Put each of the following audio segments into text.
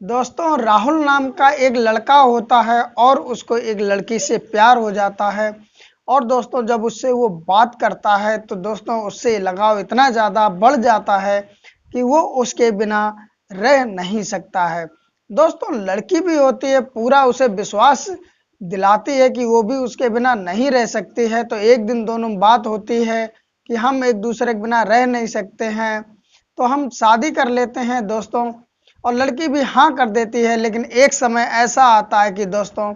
दोस्तों राहुल नाम का एक लड़का होता है और उसको एक लड़की से प्यार हो जाता है। और दोस्तों जब उससे वो बात करता है तो दोस्तों उससे लगाव इतना ज़्यादा बढ़ जाता है कि वो उसके बिना रह नहीं सकता है। दोस्तों लड़की भी होती है, पूरा उसे विश्वास दिलाती है कि वो भी उसके बिना नहीं रह सकती है। तो एक दिन दोनों बात होती है कि हम एक दूसरे के बिना रह नहीं सकते हैं, तो हम शादी कर लेते हैं दोस्तों। और लड़की भी हाँ कर देती है, लेकिन एक समय ऐसा आता है कि दोस्तों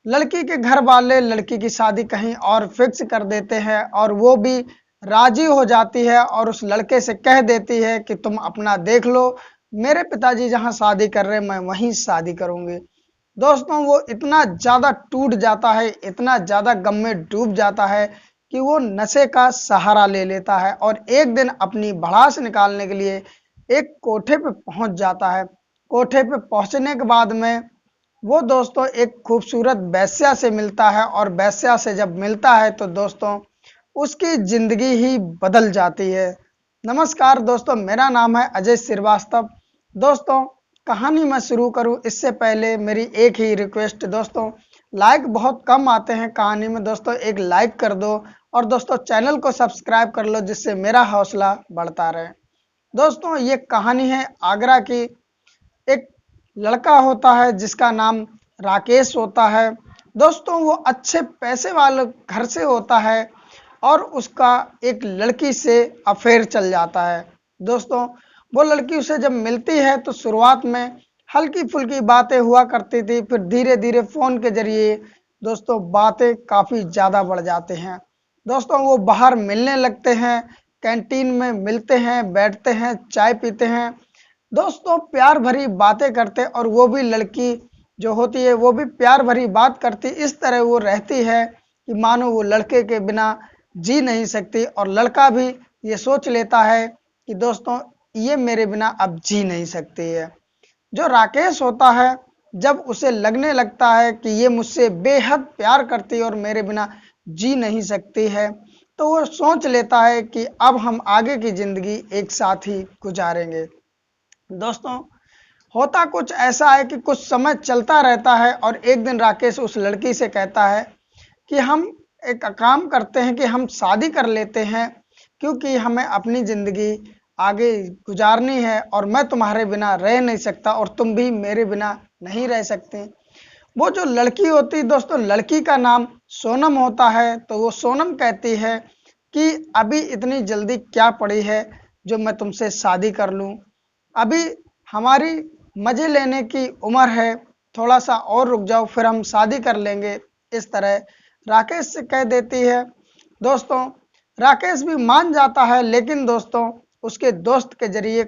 लड़की के घर वाले लड़की की शादी कहीं और फिक्स कर देते हैं और वो भी राजी हो जाती है और उस लड़के से कह देती है कि तुम अपना देख लो, मेरे पिताजी जहाँ शादी कर रहे हैं मैं वहीं शादी करूंगी। दोस्तों वो इतना ज़्यादा टूट जाता है, इतना ज़्यादा गम में डूब जाता है कि वो नशे का सहारा ले लेता है और एक दिन अपनी भड़ास निकालने के लिए एक कोठे पे पहुंच जाता है। कोठे पे पहुंचने के बाद में वो दोस्तों एक खूबसूरत वेश्या से मिलता है और वेश्या से जब मिलता है तो दोस्तों उसकी जिंदगी ही बदल जाती है। नमस्कार दोस्तों, मेरा नाम है अजय श्रीवास्तव। दोस्तों कहानी मैं शुरू करूं इससे पहले मेरी एक ही रिक्वेस्ट दोस्तों, लाइक बहुत कम आते हैं कहानी में दोस्तों, एक लाइक कर दो और दोस्तों चैनल को सब्सक्राइब कर लो जिससे मेरा हौसला बढ़ता रहे। दोस्तों ये कहानी है आगरा की। एक लड़का होता है जिसका नाम राकेश होता है। दोस्तों वो अच्छे पैसे वाले घर से होता है और उसका एक लड़की से अफेयर चल जाता है। दोस्तों वो लड़की उसे जब मिलती है तो शुरुआत में हल्की फुल्की बातें हुआ करती थी, फिर धीरे धीरे फ़ोन के जरिए दोस्तों बातें काफ़ी ज़्यादा बढ़ जाते हैं। दोस्तों वो बाहर मिलने लगते हैं, कैंटीन में मिलते हैं, बैठते हैं, चाय पीते हैं। दोस्तों प्यार भरी बातें करते और वो भी लड़की जो होती है वो भी प्यार भरी बात करती, इस तरह वो रहती है कि मानो वो लड़के के बिना जी नहीं सकती और लड़का भी ये सोच लेता है कि दोस्तों ये मेरे बिना अब जी नहीं सकती है। जो राकेश होता है जब उसे लगने लगता है कि ये मुझसे बेहद प्यार करती है और मेरे बिना जी नहीं सकती है, तो वो सोच लेता है कि अब हम आगे की ज़िंदगी एक साथ ही गुजारेंगे। दोस्तों होता कुछ ऐसा है कि कुछ समय चलता रहता है और एक दिन राकेश उस लड़की से कहता है कि हम एक काम करते हैं कि हम शादी कर लेते हैं, क्योंकि हमें अपनी ज़िंदगी आगे गुजारनी है और मैं तुम्हारे बिना रह नहीं सकता और तुम भी मेरे बिना नहीं रह सकते। वो जो लड़की होती दोस्तों, लड़की का नाम सोनम होता है, तो वो सोनम कहती है कि अभी इतनी जल्दी क्या पड़ी है जो मैं तुमसे शादी कर लूं, अभी हमारी मज़े लेने की उम्र है, थोड़ा सा और रुक जाओ फिर हम शादी कर लेंगे। इस तरह राकेश से कह देती है। दोस्तों राकेश भी मान जाता है, लेकिन दोस्तों उसके दोस्त के जरिए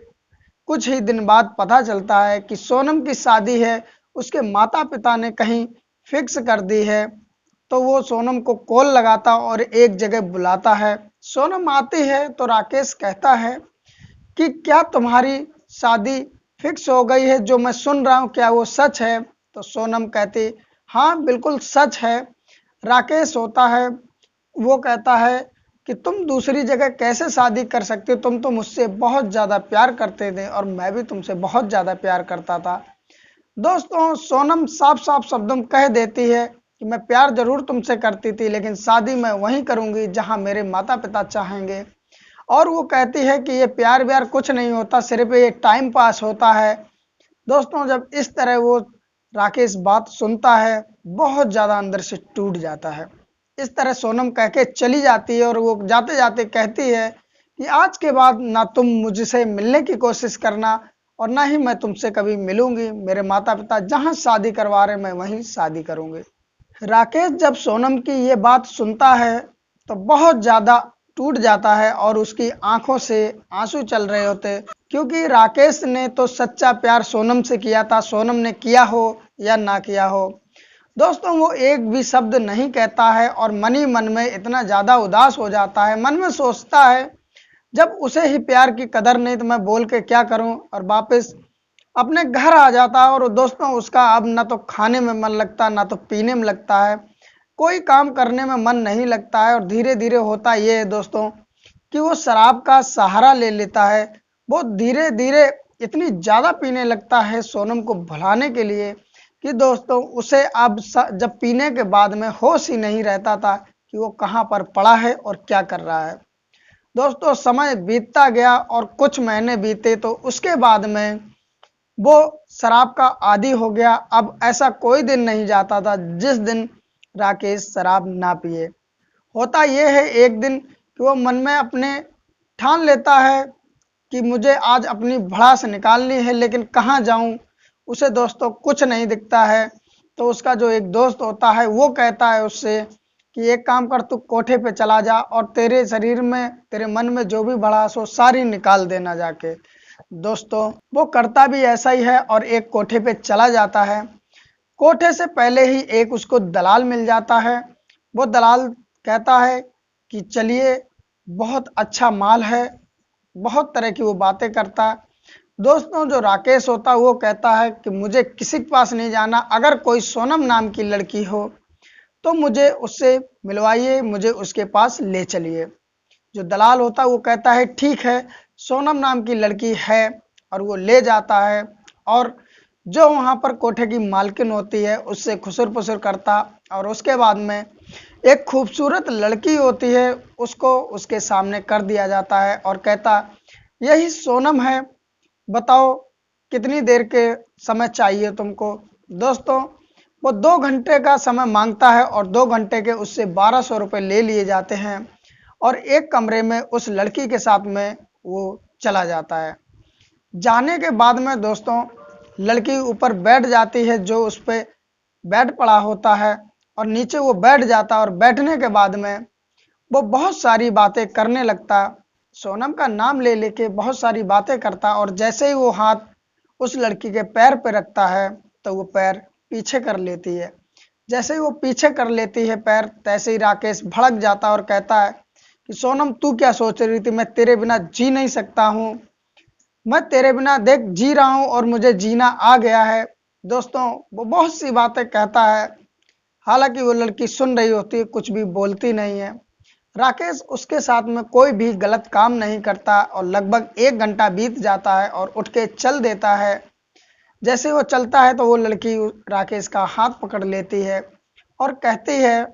कुछ ही दिन बाद पता चलता है कि सोनम की शादी है, उसके माता पिता ने कहीं फिक्स कर दी है। तो वो सोनम को कॉल लगाता और एक जगह बुलाता है। सोनम आती है तो राकेश कहता है कि क्या तुम्हारी शादी फिक्स हो गई है, जो मैं सुन रहा हूँ क्या वो सच है? तो सोनम कहती हाँ बिल्कुल सच है। राकेश होता है वो कहता है कि तुम दूसरी जगह कैसे शादी कर सकते हो, तुम तो मुझसे बहुत ज़्यादा प्यार करते थे और मैं भी तुमसे बहुत ज़्यादा प्यार करता था। दोस्तों सोनम साफ साफ शब्दों में कह देती है कि मैं प्यार जरूर तुमसे करती थी, लेकिन शादी मैं वहीं करूंगी जहां मेरे माता पिता चाहेंगे। और वो कहती है कि ये प्यार व्यार कुछ नहीं होता, सिर्फ ये टाइम पास होता है। दोस्तों जब इस तरह वो राकेश बात सुनता है, बहुत ज़्यादा अंदर से टूट जाता है। इस तरह सोनम कह के चली जाती है और वो जाते जाते कहती है कि आज के बाद ना तुम मुझसे मिलने की कोशिश करना और ना ही मैं तुमसे कभी मिलूंगी, मेरे माता पिता जहाँ शादी करवा रहे मैं वहीं शादी करूंगी। राकेश जब सोनम की ये बात सुनता है तो बहुत ज़्यादा टूट जाता है और उसकी आंखों से आंसू चल रहे होते, क्योंकि राकेश ने तो सच्चा प्यार सोनम से किया था, सोनम ने किया हो या ना किया हो। दोस्तों वो एक भी शब्द नहीं कहता है और मन ही मन में इतना ज़्यादा उदास हो जाता है, मन में सोचता है जब उसे ही प्यार की कदर नहीं तो मैं बोल के क्या करूं, और वापस अपने घर आ जाता है। और दोस्तों उसका अब ना तो खाने में मन लगता, ना तो पीने में लगता है, कोई काम करने में मन नहीं लगता है। और धीरे धीरे होता ये है दोस्तों कि वो शराब का सहारा ले लेता है। वो धीरे धीरे इतनी ज़्यादा पीने लगता है सोनम को भुलाने के लिए कि दोस्तों उसे अब जब पीने के बाद में होश ही नहीं रहता था कि वो कहाँ पर पड़ा है और क्या कर रहा है। दोस्तों समय बीतता गया और कुछ महीने बीते तो उसके बाद में वो शराब का आदी हो गया। अब ऐसा कोई दिन नहीं जाता था जिस दिन राकेश शराब ना पिए। होता यह है एक दिन कि वो मन में अपने ठान लेता है कि मुझे आज अपनी भड़ास निकालनी है, लेकिन कहाँ जाऊं। उसे दोस्तों कुछ नहीं दिखता है। तो उसका जो एक दोस्त होता है वो कहता है उससे कि एक काम कर, तू कोठे पे चला जा और तेरे शरीर में, तेरे मन में जो भी भड़ास हो सारी निकाल देना जाके। दोस्तों वो करता भी ऐसा ही है और एक कोठे पे चला जाता है। कोठे से पहले ही एक उसको दलाल मिल जाता है। वो दलाल कहता है कि चलिए, बहुत अच्छा माल है, बहुत तरह की वो बातें करता है। दोस्तों जो राकेश होता है वो कहता है कि मुझे किसी के पास नहीं जाना, अगर कोई सोनम नाम की लड़की हो तो मुझे उससे मिलवाइए, मुझे उसके पास ले चलिए। जो दलाल होता है वो कहता है ठीक है, सोनम नाम की लड़की है, और वो ले जाता है। और जो वहाँ पर कोठे की मालकिन होती है उससे खुसुर पुसुर करता, और उसके बाद में एक खूबसूरत लड़की होती है उसको उसके सामने कर दिया जाता है और कहता यही सोनम है, बताओ कितनी देर के समय चाहिए तुमको। दोस्तों वो 2 घंटे का समय मांगता है और 2 घंटे के उससे 1200 रुपये ले लिए जाते हैं और एक कमरे में उस लड़की के साथ में वो चला जाता है। जाने के बाद में दोस्तों लड़की ऊपर बैठ जाती है, जो उस पर बेड पड़ा होता है, और नीचे वो बैठ जाता है और बैठने के बाद में वो बहुत सारी बातें करने लगता। सोनम का नाम ले लेके बहुत सारी बातें करता, और जैसे ही वो हाथ उस लड़की के पैर पे रखता है तो वो पैर पीछे कर लेती है। जैसे ही वो पीछे कर लेती है पैर, तैसे ही राकेश भड़क जाता और कहता है कि सोनम तू क्या सोच रही थी, मैं तेरे बिना जी नहीं सकता हूँ, मैं तेरे बिना देख जी रहा हूँ और मुझे जीना आ गया है। दोस्तों वो बहुत सी बातें कहता है, हालांकि वो लड़की सुन रही होती है, कुछ भी बोलती नहीं है। राकेश उसके साथ में कोई भी गलत काम नहीं करता और लगभग 1 घंटा बीत जाता है और उठ के चल देता है। जैसे वो चलता है तो वो लड़की राकेश का हाथ पकड़ लेती है और कहती है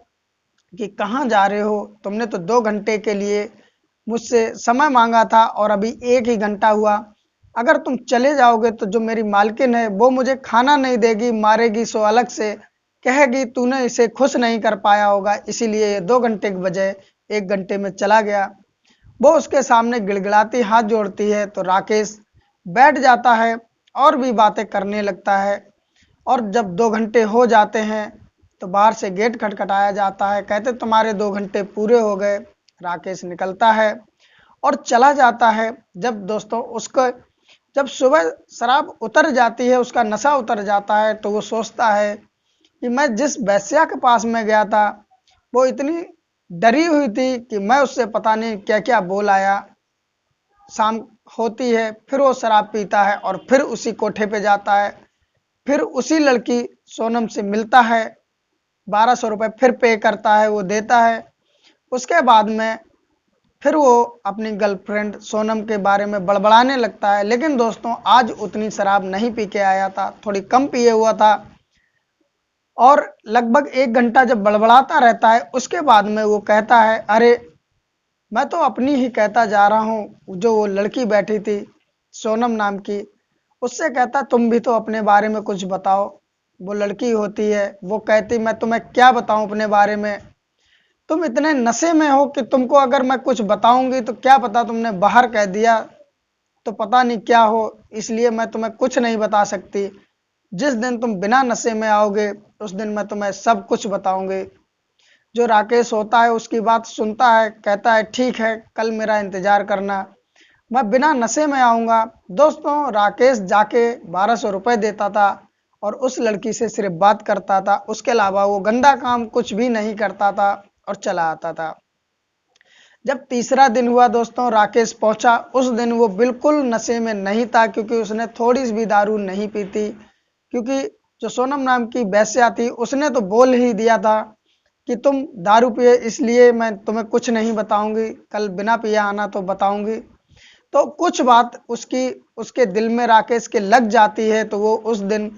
कि कहाँ जा रहे हो, तुमने तो 2 घंटे के लिए मुझसे समय मांगा था और अभी 1 ही घंटा हुआ। अगर तुम चले जाओगे तो जो मेरी मालकिन है वो मुझे खाना नहीं देगी, मारेगी, सो अलग से कहेगी तूने इसे खुश नहीं कर पाया होगा, इसीलिए ये 2 घंटे की बजाय 1 घंटे में चला गया। वो उसके सामने गिड़गिड़ाती हाथ जोड़ती है तो राकेश बैठ जाता है और भी बातें करने लगता है। और जब 2 घंटे हो जाते हैं तो बाहर से गेट खटखटाया जाता है, कहते तुम्हारे 2 घंटे पूरे हो गए। राकेश निकलता है और चला जाता है। जब दोस्तों उसको जब सुबह शराब उतर जाती है, उसका नशा उतर जाता है, तो वो सोचता है कि मैं जिस वैश्या के पास में गया था वो इतनी डरी हुई थी कि मैं उससे पता नहीं क्या क्या बोल आया। शाम होती है, फिर वो शराब पीता है और फिर उसी कोठे पे जाता है, फिर उसी लड़की सोनम से मिलता है, 1200 रुपये फिर पे करता है, वो देता है। उसके बाद में फिर वो अपनी गर्लफ्रेंड सोनम के बारे में बड़बड़ाने लगता है। लेकिन दोस्तों आज उतनी शराब नहीं पी के आया था, थोड़ी कम पिए हुआ था। और लगभग 1 घंटा जब बड़बड़ाता रहता है उसके बाद में वो कहता है अरे मैं तो अपनी ही कहता जा रहा हूँ। जो वो लड़की बैठी थी सोनम नाम की, उससे कहता तुम भी तो अपने बारे में कुछ बताओ। वो लड़की होती है, वो कहती मैं तुम्हें क्या बताऊं अपने बारे में, तुम इतने नशे में हो कि तुमको अगर मैं कुछ बताऊंगी तो क्या पता तुमने बाहर कह दिया तो पता नहीं क्या हो, इसलिए मैं तुम्हें कुछ नहीं बता सकती। जिस दिन तुम बिना नशे में आओगे उस दिन मैं तुम्हें सब कुछ बताऊंगी। जो राकेश होता है उसकी बात सुनता है, कहता है ठीक है, कल मेरा इंतजार करना, मैं बिना नशे में आऊँगा। दोस्तों राकेश जाके 1200 रुपये देता था और उस लड़की से सिर्फ बात करता था, उसके अलावा वो गंदा काम कुछ भी नहीं करता था और चला आता था। जब तीसरा दिन हुआ दोस्तों, राकेश पहुंचा, उस दिन वो बिल्कुल नशे में नहीं था क्योंकि उसने थोड़ी सी भी दारू नहीं पी थी। क्योंकि जो सोनम नाम की वेश्या थी उसने तो बोल ही दिया था कि तुम दारू पिए इसलिए मैं तुम्हें कुछ नहीं बताऊंगी, कल बिना पिए आना तो बताऊंगी। तो कुछ बात उसके दिल में राकेश के लग जाती है, तो वो उस दिन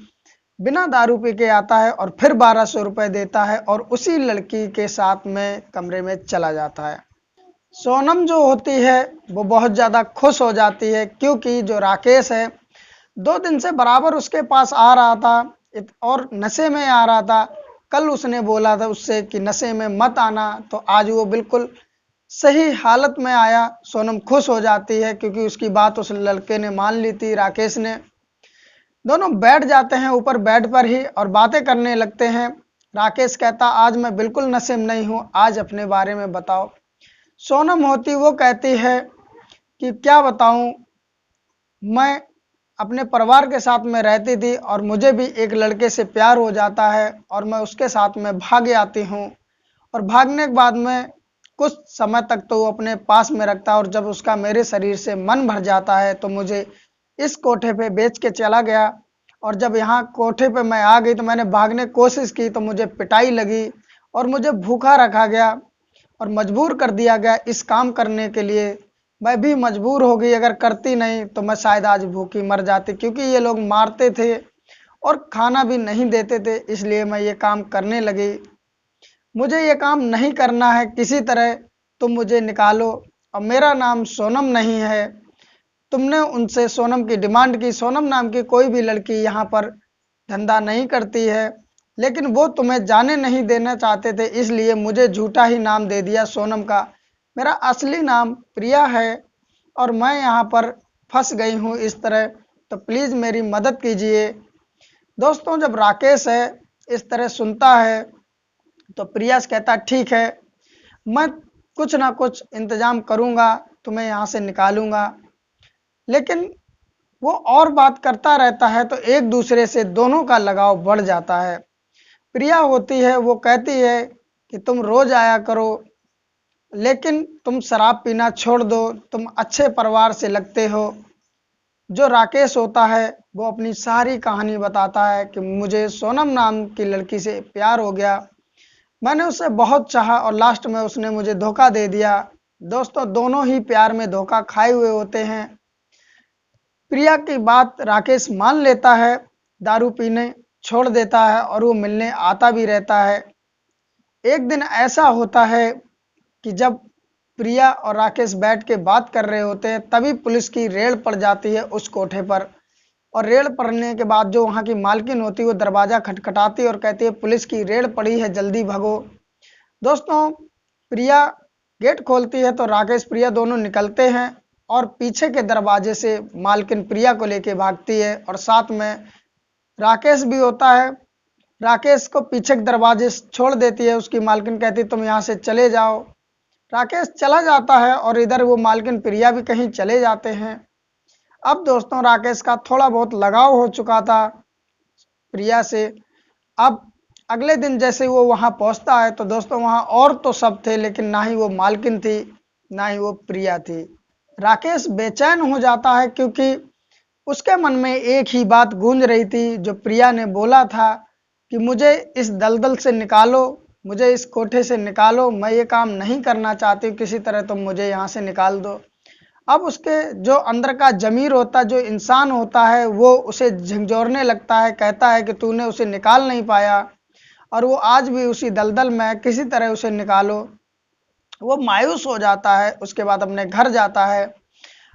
बिना दारू पी के आता है और फिर 1200 रुपए देता है और उसी लड़की के साथ में कमरे में चला जाता है। सोनम जो होती है वो बहुत ज़्यादा खुश हो जाती है, क्योंकि जो राकेश है 2 दिन से बराबर उसके पास आ रहा था और नशे में आ रहा था। कल उसने बोला था उससे कि नशे में मत आना, तो आज वो बिल्कुल सही हालत में आया। सोनम खुश हो जाती है क्योंकि उसकी बात उस लड़के ने मान ली थी, राकेश ने। दोनों बैठ जाते हैं ऊपर बेड पर ही और बातें करने लगते हैं। राकेश कहता आज मैं बिल्कुल नशे में नहीं हूँ, आज अपने बारे में बताओ। सोनम होती वो कहती है कि क्या बताऊं, मैं अपने परिवार के साथ में रहती थी और मुझे भी एक लड़के से प्यार हो जाता है और मैं उसके साथ में भाग आती हूँ, और भागने के बाद में कुछ समय तक तो वो अपने पास में रखता है और जब उसका मेरे शरीर से मन भर जाता है तो मुझे इस कोठे पे बेच के चला गया। और जब यहाँ कोठे पे मैं आ गई तो मैंने भागने की कोशिश की तो मुझे पिटाई लगी और मुझे भूखा रखा गया और मजबूर कर दिया गया इस काम करने के लिए। मैं भी मजबूर हो गई, अगर करती नहीं तो मैं शायद आज भूखी मर जाती, क्योंकि ये लोग मारते थे और खाना भी नहीं देते थे, इसलिए मैं ये काम करने लगी। मुझे ये काम नहीं करना है, किसी तरह तुम मुझे निकालो। और मेरा नाम सोनम नहीं है। तुमने उनसे सोनम की डिमांड की, सोनम नाम की कोई भी लड़की यहाँ पर धंधा नहीं करती है, लेकिन वो तुम्हें जाने नहीं देना चाहते थे, इसलिए मुझे झूठा ही नाम दे दिया सोनम का। मेरा असली नाम प्रिया है और मैं यहाँ पर फंस गई हूँ इस तरह, तो प्लीज़ मेरी मदद कीजिए। दोस्तों, जब राकेश है इस तरह सुनता है तो प्रिया से कहता ठीक है, मैं कुछ ना कुछ इंतजाम करूँगा, तुम्हें यहाँ से निकालूंगा। लेकिन वो और बात करता रहता है तो एक दूसरे से दोनों का लगाव बढ़ जाता है। प्रिया होती है वो कहती है कि तुम रोज आया करो, लेकिन तुम शराब पीना छोड़ दो, तुम अच्छे परिवार से लगते हो। जो राकेश होता है वो अपनी सारी कहानी बताता है कि मुझे सोनम नाम की लड़की से प्यार हो गया, मैंने उसे बहुत चाहा और लास्ट में उसने मुझे धोखा दे दिया। दोस्तों, दोनों ही प्यार में धोखा खाए हुए होते हैं। प्रिया की बात राकेश मान लेता है, दारू पीने छोड़ देता है और वो मिलने आता भी रहता है। एक दिन ऐसा होता है कि जब प्रिया और राकेश बैठ के बात कर रहे होते हैं तभी पुलिस की रेड पड़ जाती है उस कोठे पर। और रेड पड़ने के बाद जो वहाँ की मालकिन होती है वो दरवाज़ा खटखटाती है और कहती है पुलिस की रेड पड़ी है, जल्दी भगो। दोस्तों, प्रिया गेट खोलती है तो राकेश प्रिया दोनों निकलते हैं और पीछे के दरवाजे से मालकिन प्रिया को लेके भागती है और साथ में राकेश भी होता है। राकेश को पीछे के दरवाजे से छोड़ देती है, उसकी मालकिन कहती तुम यहाँ से चले जाओ। राकेश चला जाता है और इधर वो मालकिन प्रिया भी कहीं चले जाते हैं। अब दोस्तों, राकेश का थोड़ा बहुत लगाव हो चुका था प्रिया से। अब अगले दिन जैसे वो वहाँ पहुँचता है तो दोस्तों वहाँ और तो सब थे, लेकिन ना ही वो मालकिन थी ना ही वो प्रिया थी। राकेश बेचैन हो जाता है क्योंकि उसके मन में एक ही बात गूंज रही थी जो प्रिया ने बोला था कि मुझे इस दलदल से निकालो, मुझे इस कोठे से निकालो, मैं ये काम नहीं करना चाहती, किसी तरह तुम मुझे यहाँ से निकाल दो। अब उसके जो अंदर का जमीर होता है, जो इंसान होता है, वो उसे झंझोरने लगता है, कहता है कि तूने उसे निकाल नहीं पाया और वो आज भी उसी दलदल में है, किसी तरह उसे निकालो। वो मायूस हो जाता है, उसके बाद अपने घर जाता है,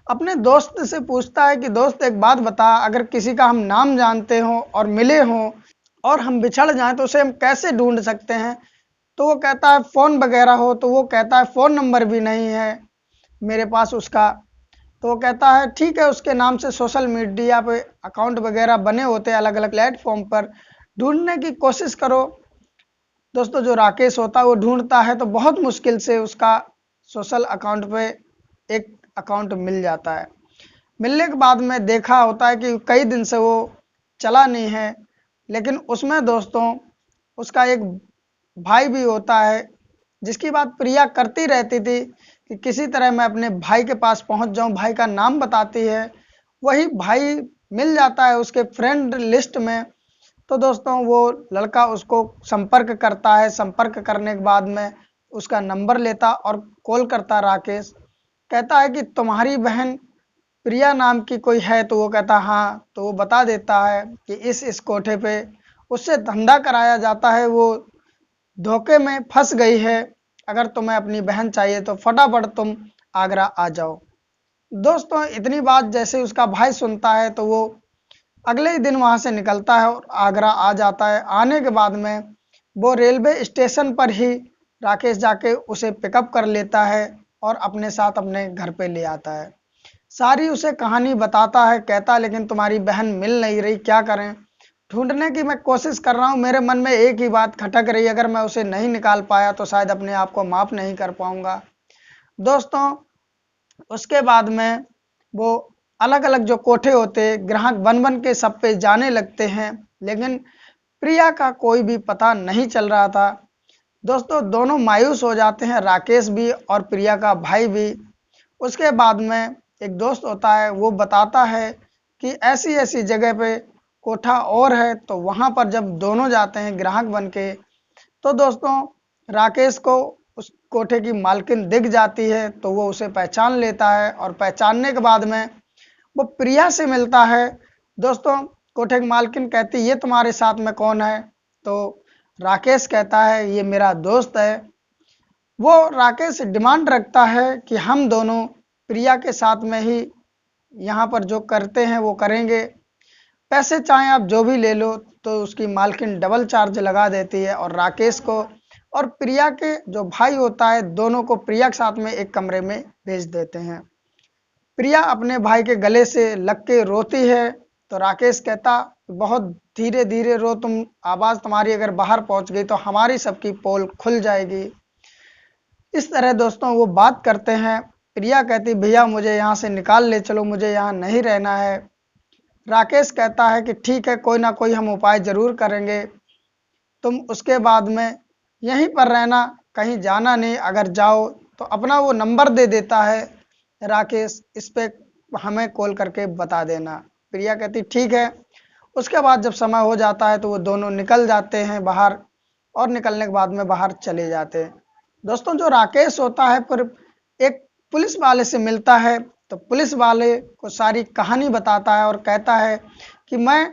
अपने दोस्त से पूछता है कि दोस्त एक बात बता, अगर किसी का हम नाम जानते हो और मिले हों और हम बिछड़ जाएं तो उसे हम कैसे ढूंढ सकते हैं। तो वो कहता है फ़ोन वगैरह हो, तो वो कहता है फ़ोन नंबर भी नहीं है मेरे पास उसका। तो वो कहता है ठीक है, उसके नाम से सोशल मीडिया पे अकाउंट वगैरह बने होते हैं अलग अलग प्लेटफॉर्म पर, ढूंढने की कोशिश करो। दोस्तों, जो राकेश होता है वो ढूंढता है तो बहुत मुश्किल से उसका सोशल अकाउंट पे एक अकाउंट मिल जाता है। मिलने के बाद में देखा होता है कि कई दिन से वो चला नहीं है, लेकिन उसमें दोस्तों उसका एक भाई भी होता है जिसकी बात प्रिया करती रहती थी कि किसी तरह मैं अपने भाई के पास पहुंच जाऊं। भाई का नाम बताती है, वही भाई मिल जाता है उसके फ्रेंड लिस्ट में। तो दोस्तों वो लड़का उसको संपर्क करता है, संपर्क करने के बाद में उसका नंबर लेता और कॉल करता राकेश, कहता है कि तुम्हारी बहन प्रिया नाम की कोई है, तो वो कहता हाँ, तो वो बता देता है कि इस कोठे पे उससे धंधा कराया जाता है, वो धोखे में फंस गई है, अगर तुम्हें अपनी बहन चाहिए तो फटाफट तुम आगरा आ जाओ। दोस्तों इतनी बात जैसे उसका भाई सुनता है तो वो अगले ही दिन वहां से निकलता है और आगरा आ जाता है। आने के बाद में वो रेलवे स्टेशन पर ही राकेश जाके उसे पिकअप कर लेता है और अपने साथ अपने घर पे ले आता है। सारी उसे कहानी बताता है, कहता है लेकिन तुम्हारी बहन मिल नहीं रही, क्या करें, ढूंढने की मैं कोशिश कर रहा हूँ, मेरे मन में एक ही बात खटक रही, अगर मैं उसे नहीं निकाल पाया तो शायद अपने आप को माफ नहीं कर पाऊंगा। दोस्तों उसके बाद में वो अलग अलग जो कोठे होते ग्राहक बन बन के सब पे जाने लगते हैं, लेकिन प्रिया का कोई भी पता नहीं चल रहा था। दोस्तों दोनों मायूस हो जाते हैं, राकेश भी और प्रिया का भाई भी। उसके बाद में एक दोस्त होता है, वो बताता है कि ऐसी ऐसी जगह पे कोठा और है, तो वहां पर जब दोनों जाते हैं ग्राहक बन के, तो दोस्तों राकेश को उस कोठे की मालकिन दिख जाती है, तो वो उसे पहचान लेता है और पहचानने के बाद में वो प्रिया से मिलता है। दोस्तों कोठे की मालकिन कहती ये तुम्हारे साथ में कौन है, तो राकेश कहता है ये मेरा दोस्त है। वो राकेश डिमांड रखता है कि हम दोनों प्रिया के साथ में ही यहाँ पर जो करते हैं वो करेंगे, पैसे चाहे आप जो भी ले लो। तो उसकी मालकिन डबल चार्ज लगा देती है और राकेश को और प्रिया के जो भाई होता है दोनों को प्रिया के साथ में एक कमरे में भेज देते हैं। प्रिया अपने भाई के गले से लग के रोती है, तो राकेश कहता बहुत धीरे धीरे रो, तुम आवाज तुम्हारी अगर बाहर पहुंच गई तो हमारी सबकी पोल खुल जाएगी। इस तरह दोस्तों वो बात करते हैं। प्रिया कहती भैया मुझे यहाँ से निकाल ले चलो, मुझे यहाँ नहीं रहना है। राकेश कहता है कि ठीक है, कोई ना कोई हम उपाय जरूर करेंगे, तुम उसके बाद में यहीं पर रहना, कहीं जाना नहीं, अगर जाओ तो अपना वो नंबर दे देता है राकेश, इस पे हमें कॉल करके बता देना। प्रिया कहती ठीक है। उसके बाद जब समय हो जाता है तो वो दोनों निकल जाते हैं बाहर, और निकलने के बाद में बाहर चले जाते हैं। दोस्तों जो राकेश होता है फिर एक पुलिस वाले से मिलता है, तो पुलिस वाले को सारी कहानी बताता है और कहता है कि मैं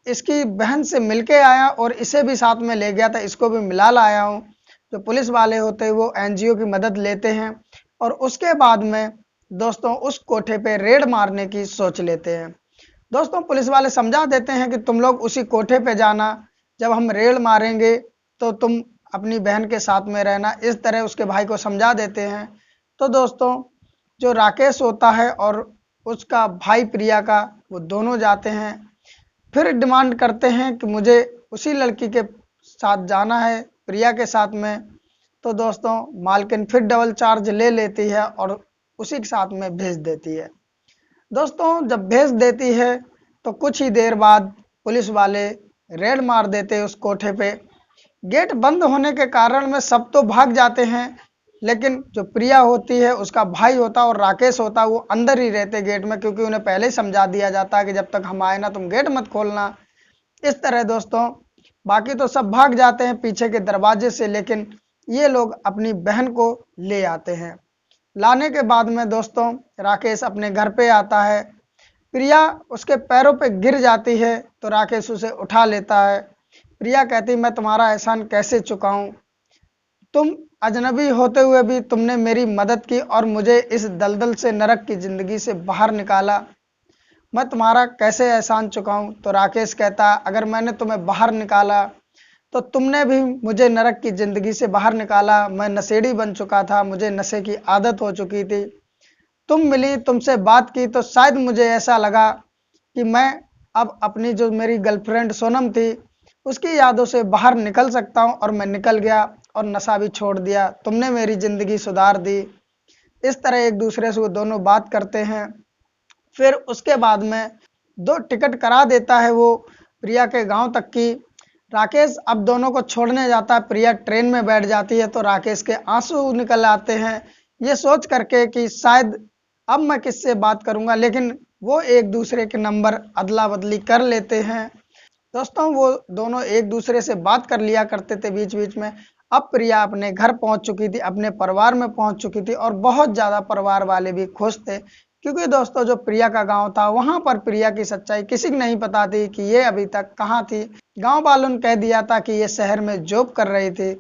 इसकी बहन से मिलके आया और इसे भी साथ में ले गया था, इसको भी मिला लाया हूँ। जो पुलिस वाले होते हैं वो एनजीओ की मदद लेते हैं और उसके बाद में दोस्तों उस कोठे पे रेड मारने की सोच लेते हैं। दोस्तों पुलिस वाले समझा देते हैं कि तुम लोग उसी कोठे पे जाना, जब हम रेड मारेंगे तो तुम अपनी बहन के साथ में रहना, इस तरह उसके भाई को समझा देते हैं। तो दोस्तों जो राकेश होता है और उसका भाई प्रिया का, वो दोनों जाते हैं, फिर डिमांड करते हैं कि मुझे उसी लड़की के साथ जाना है, प्रिया के साथ में। तो दोस्तों मालकिन फिर डबल चार्ज ले लेती है और उसी के साथ में भेज देती है। दोस्तों जब भेज देती है तो कुछ ही देर बाद पुलिस वाले रेड मार देते हैं उस कोठे पे। गेट बंद होने के कारण में सब तो भाग जाते हैं, लेकिन जो प्रिया होती है, उसका भाई होता और राकेश होता, वो अंदर ही रहते गेट में, क्योंकि उन्हें पहले ही समझा दिया जाता है कि जब तक हम आए ना तुम गेट मत खोलना। इस तरह दोस्तों बाकी तो सब भाग जाते हैं पीछे के दरवाजे से, लेकिन ये लोग अपनी बहन को ले आते हैं। लाने के बाद में दोस्तों राकेश अपने घर पे आता है, प्रिया उसके पैरों पे गिर जाती है तो राकेश उसे उठा लेता है। प्रिया कहती मैं तुम्हारा एहसान कैसे चुकाऊं, तुम अजनबी होते हुए भी तुमने मेरी मदद की और मुझे इस दलदल से, नरक की जिंदगी से बाहर निकाला, मैं तुम्हारा कैसे एहसान चुकाऊं। तो राकेश कहता अगर मैंने तुम्हें बाहर निकाला तो तुमने भी मुझे नरक की जिंदगी से बाहर निकाला, मैं नशेड़ी बन चुका था, मुझे नशे की आदत हो चुकी थी, तुम मिली, तुमसे बात की तो शायद मुझे ऐसा लगा कि मैं अब अपनी जो मेरी गर्लफ्रेंड सोनम थी उसकी यादों से बाहर निकल सकता हूं, और मैं निकल गया और नशा भी छोड़ दिया, तुमने मेरी जिंदगी सुधार दी। इस तरह एक दूसरे से वो दोनों बात करते हैं। फिर उसके बाद में 2 टिकट करा देता है वो प्रिया के गांव तक की। राकेश अब दोनों को छोड़ने जाता है, प्रिया ट्रेन में बैठ जाती है तो राकेश के आंसू निकल आते हैं, ये सोच करके कि शायद अब मैं किससे बात करूंगा, लेकिन वो एक दूसरे के नंबर अदला बदली कर लेते हैं। दोस्तों वो दोनों एक दूसरे से बात कर लिया करते थे बीच बीच में। अब प्रिया अपने घर पहुंच चुकी थी, अपने परिवार में पहुंच चुकी थी और बहुत ज़्यादा परिवार वाले भी खुश थे क्योंकि दोस्तों जो प्रिया का गांव था वहां पर प्रिया की सच्चाई किसी को नहीं पता थी कि ये अभी तक कहाँ थी। गांव वालों ने कह दिया था कि ये शहर में जॉब कर रही थी।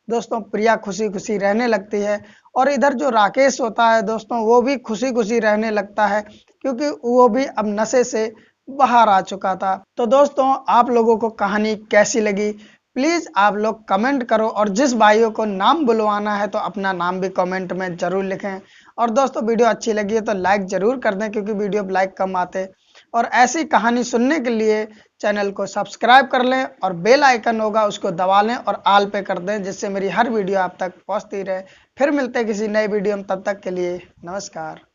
दोस्तों प्रिया खुशी खुशी रहने लगती है और इधर जो राकेश होता है दोस्तों वो भी खुशी खुशी रहने लगता है, क्योंकि वो भी अब नशे से बाहर आ चुका था। तो दोस्तों आप लोगों को कहानी कैसी लगी प्लीज आप लोग कमेंट करो, और जिस भाइयों को नाम बुलवाना है तो अपना नाम भी कमेंट में जरूर लिखें। और दोस्तों वीडियो अच्छी लगी है तो लाइक जरूर कर दें, क्योंकि वीडियो पर लाइक कम आते। और ऐसी कहानी सुनने के लिए चैनल को सब्सक्राइब कर लें और बेल आइकन होगा उसको दबा लें और आल पे कर दें, जिससे मेरी हर वीडियो आप तक पहुंचती रहे। फिर मिलते हैं किसी नए वीडियो में, तब तक के लिए नमस्कार।